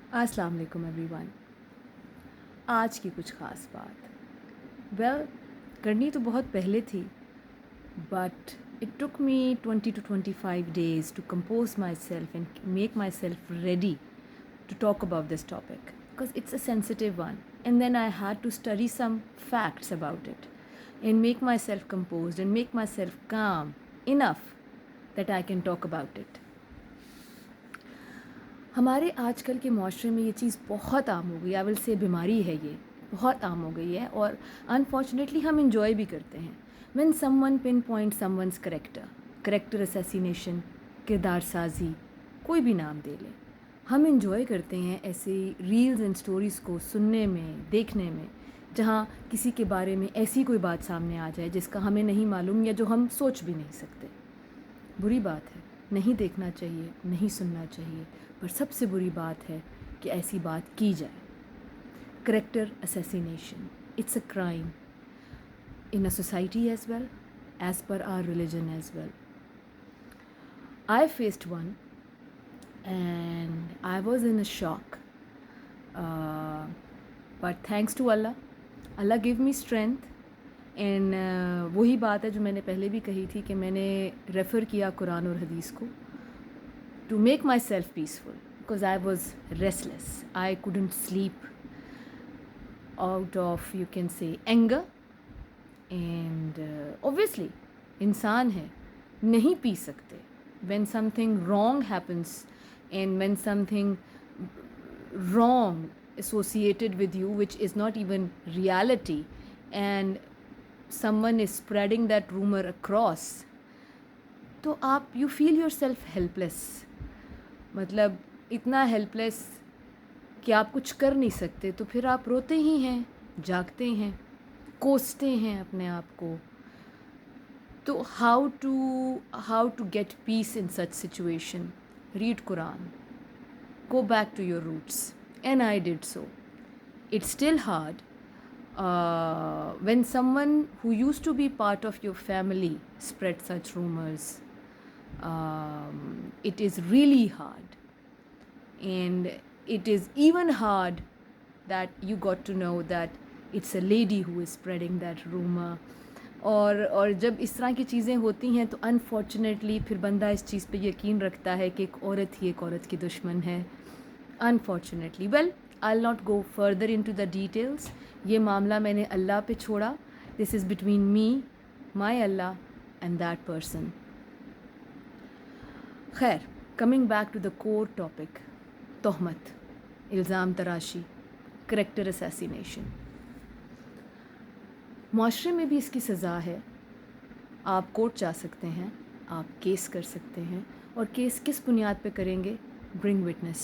السلام علیکم every one. آج کی کچھ خاص بات کرنی تو بہت پہلے تھی، but it took me 20 to 25 days to compose myself and make myself ready to talk about this topic because it's a sensitive one. And then I had to study some facts about it and make myself composed and make myself calm enough that I can talk about it. ہمارے آج کل کے معاشرے میں یہ چیز بہت عام ہو گئی، آئی ول سے بیماری ہے، یہ بہت عام ہو گئی ہے اور انفارچونیٹلی ہم انجوائے بھی کرتے ہیں. When someone pinpoint someone's character assassination, کردار سازی، کوئی بھی نام دے لیں، ہم انجوائے کرتے ہیں ایسے ریلز اینڈ سٹوریز کو سننے میں، دیکھنے میں، جہاں کسی کے بارے میں ایسی کوئی بات سامنے آ جائے جس کا ہمیں نہیں معلوم یا جو ہم سوچ بھی نہیں سکتے. بری بات ہے، نہیں دیکھنا چاہیے، نہیں سننا چاہیے، پر سب سے بری بات ہے کہ ایسی بات کی جائے. Character assassination, it's a crime in a society as well as per our religion as well. I faced one and I was in a shock, but thanks to اللہ گیو می اسٹرینتھ. اینڈ وہی بات ہے جو میں نے پہلے بھی کہی تھی کہ میں نے ریفر کیا قرآن اور حدیث کو to make myself peaceful because I was restless. I couldn't sleep out of you can say anger. And obviously انسان ہے، نہیں پی سکتے. When something wrong happens and when something wrong associated with you which is not even reality and someone is spreading that rumor across, تو آپ you feel yourself helpless. مطلب اتنا ہیلپلیس کہ آپ کچھ کر نہیں سکتے، تو پھر آپ روتے ہی ہیں، جاگتے ہیں، کوستے ہیں اپنے آپ کو. تو how to get peace in such situation? Read Quran. Go back to your roots. And I did so. It's still hard when someone who used to be part of your family spread such rumors. It is really hard. And it is even hard that you got to know that it's a lady who is spreading that rumor. اور جب اس طرح کی چیزیں ہوتی ہیں تو unfortunately پھر بندہ اس چیز پہ یقین رکھتا ہے کہ ایک عورت ہی ایک عورت کی دشمن ہے. Unfortunately I'll not go further into the details. یہ معاملہ میں نے اللہ پہ چھوڑا. This is between me, my Allah and that person. خیر، coming back to the core topic, تہمت، الزام تراشی، کریکٹر اسیسینیشن. معاشرے میں بھی اس کی سزا ہے. آپ کورٹ جا سکتے ہیں، آپ کیس کر سکتے ہیں، اور کیس کس بنیاد پہ کریں گے؟ Bring witness.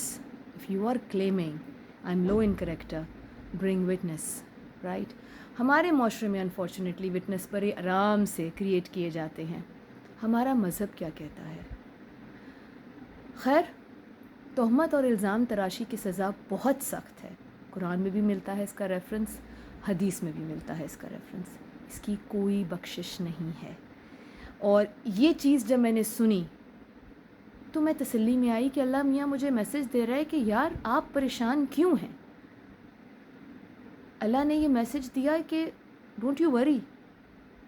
If you are claiming I am low in character, bring witness. Right. ہمارے معاشرے میں انفارچونیٹلی وٹنس بڑے آرام سے کریٹ کیے جاتے ہیں. ہمارا مذہب کیا کہتا ہے؟ خیر، تہمت اور الزام تراشی کی سزا بہت سخت ہے. قرآن میں بھی ملتا ہے اس کا ریفرنس، حدیث میں بھی ملتا ہے اس کا ریفرنس. اس کی کوئی بخشش نہیں ہے. اور یہ چیز جب میں نے سنی تو میں تسلی میں آئی کہ اللہ میاں مجھے میسج دے رہا ہے کہ یار آپ پریشان کیوں ہیں. اللہ نے یہ میسج دیا کہ ڈونٹ یو وری،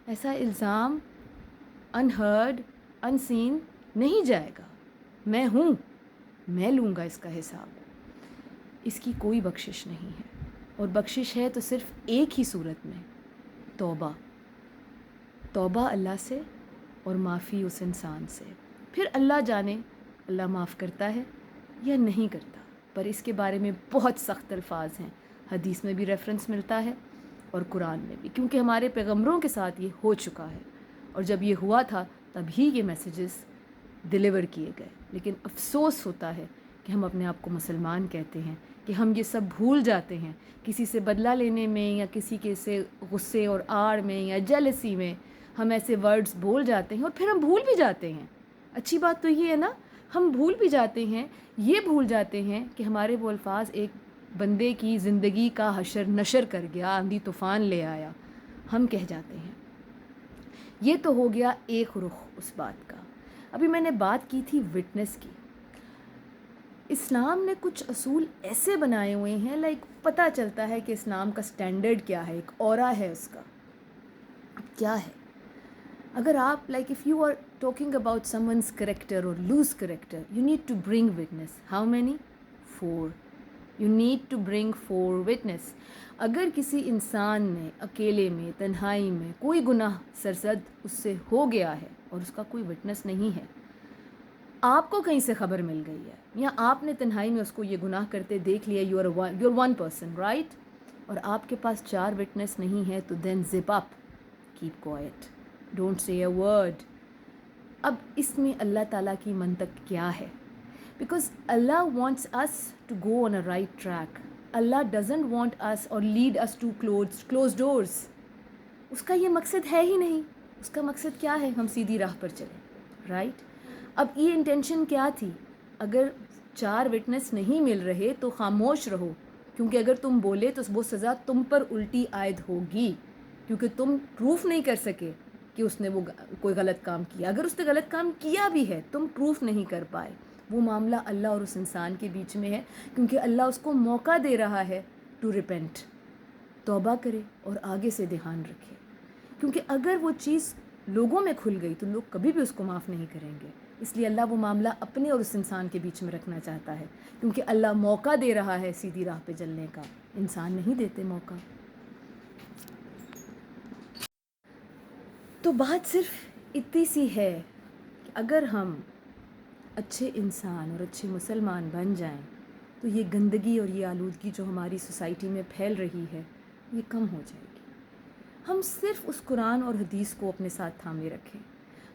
ایسا الزام انہرڈ ان سین نہیں جائے گا. میں ہوں، میں لوں گا اس کا حساب. اس کی کوئی بخشش نہیں ہے. اور بخشش ہے تو صرف ایک ہی صورت میں، توبہ. توبہ اللہ سے اور معافی اس انسان سے. پھر اللہ جانے اللہ معاف کرتا ہے یا نہیں کرتا، پر اس کے بارے میں بہت سخت الفاظ ہیں. حدیث میں بھی ریفرنس ملتا ہے اور قرآن میں بھی، کیونکہ ہمارے پیغمبروں کے ساتھ یہ ہو چکا ہے. اور جب یہ ہوا تھا تب ہی یہ میسیجز ڈیلیور کیے گئے. لیکن افسوس ہوتا ہے کہ ہم اپنے آپ کو مسلمان کہتے ہیں کہ ہم یہ سب بھول جاتے ہیں. کسی سے بدلہ لینے میں یا کسی کے سے غصے اور آڑ میں یا جیلسی میں ہم ایسے ورڈز بول جاتے ہیں اور پھر ہم بھول بھی جاتے ہیں. اچھی بات تو یہ ہے نا، ہم بھول بھی جاتے ہیں. یہ بھول جاتے ہیں کہ ہمارے وہ الفاظ ایک بندے کی زندگی کا حشر نشر کر گیا، آندھی طوفان لے آیا. ہم کہہ جاتے ہیں. یہ تو ہو گیا ایک رخ اس بات کا. ابھی میں نے بات کی تھی وٹنس کی. اسلام نے کچھ اصول ایسے بنائے ہوئے ہیں، لائک پتہ چلتا ہے کہ اسلام کا سٹینڈرڈ کیا ہے، ایک اورا ہے اس کا کیا ہے. اگر آپ like if you are talking about someone's character اور loose character, you need to bring witness. How many? 4. You need to bring 4 witness. اگر کسی انسان نے اکیلے میں، تنہائی میں کوئی گناہ سرزد اس سے ہو گیا ہے اور اس کا کوئی وٹنس نہیں ہے، آپ کو کہیں سے خبر مل گئی ہے یا آپ نے تنہائی میں اس کو یہ گناہ کرتے دیکھ لیا، you are one person right, اور آپ کے پاس 4 وٹنس نہیں ہے، تو then zip up, keep quiet, don't say a word. اب اس میں اللہ تعالیٰ کی منطق کیا ہے؟ Because Allah wants us to go on a right track. Allah doesn't want us or lead us to close doors. اس کا یہ مقصد ہے ہی نہیں. اس کا مقصد کیا ہے؟ ہم سیدھی راہ پر چلیں، رائٹ؟ اب یہ انٹینشن کیا تھی؟ اگر 4 وٹنس نہیں مل رہے تو خاموش رہو، کیونکہ اگر تم بولے تو وہ سزا تم پر الٹی عائد ہوگی، کیونکہ تم پروف نہیں کر سکے کہ اس نے وہ کوئی غلط کام کیا. اگر اس نے غلط کام کیا بھی ہے، تم پروف نہیں کر پائے، وہ معاملہ اللہ اور اس انسان کے بیچ میں ہے، کیونکہ اللہ اس کو موقع دے رہا ہے ٹو ریپینٹ، توبہ کرے اور آگے سے دھیان رکھے. کیونکہ اگر وہ چیز لوگوں میں کھل گئی تو لوگ کبھی بھی اس کو معاف نہیں کریں گے. اس لیے اللہ وہ معاملہ اپنے اور اس انسان کے بیچ میں رکھنا چاہتا ہے، کیونکہ اللہ موقع دے رہا ہے سیدھی راہ پہ چلنے کا، انسان نہیں دیتے موقع. تو بات صرف اتنی سی ہے کہ اگر ہم اچھے انسان اور اچھے مسلمان بن جائیں تو یہ گندگی اور یہ آلودگی جو ہماری سوسائٹی میں پھیل رہی ہے یہ کم ہو جائے گی. ہم صرف اس قرآن اور حدیث کو اپنے ساتھ تھامے رکھیں،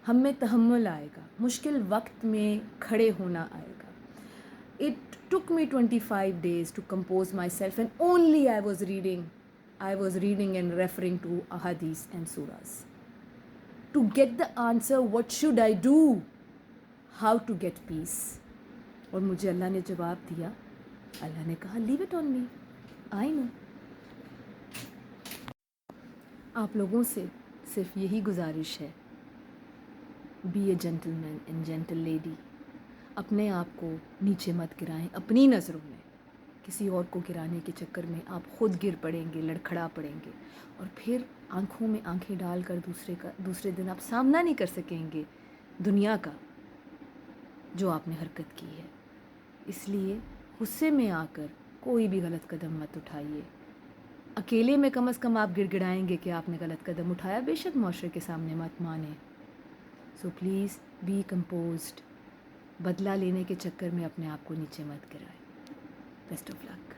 ہم میں تحمل آئے گا، مشکل وقت میں کھڑے ہونا آئے گا. It took me 25 days to compose myself, and only I was reading and referring to ahadith and surahs to get the answer, what should I do, how to get peace. اور مجھے اللہ نے جواب دیا، اللہ نے کہا لیو اٹ آن می، آئی نو. آپ لوگوں سے صرف یہی گزارش ہے، be a gentleman and gentle lady. اپنے آپ کو نیچے مت گرائیں اپنی نظروں میں، کسی اور کو گرانے کے چکر میں آپ خود گر پڑیں گے، لڑکھڑا پڑیں گے، اور پھر آنکھوں میں آنکھیں ڈال کر دوسرے دن آپ سامنا نہیں کر سکیں گے دنیا کا جو آپ نے حرکت کی ہے. اس لیے غصے میں آ کر کوئی بھی غلط قدم مت اٹھائیے. اکیلے میں کم از کم آپ گڑ گڑائیں گے کہ آپ نے غلط قدم اٹھایا، بے شک معاشرے کے سامنے مت مانیں. So please be composed. بدلہ لینے کے چکر میں اپنے آپ کو نیچے مت گرائیں. Best of look.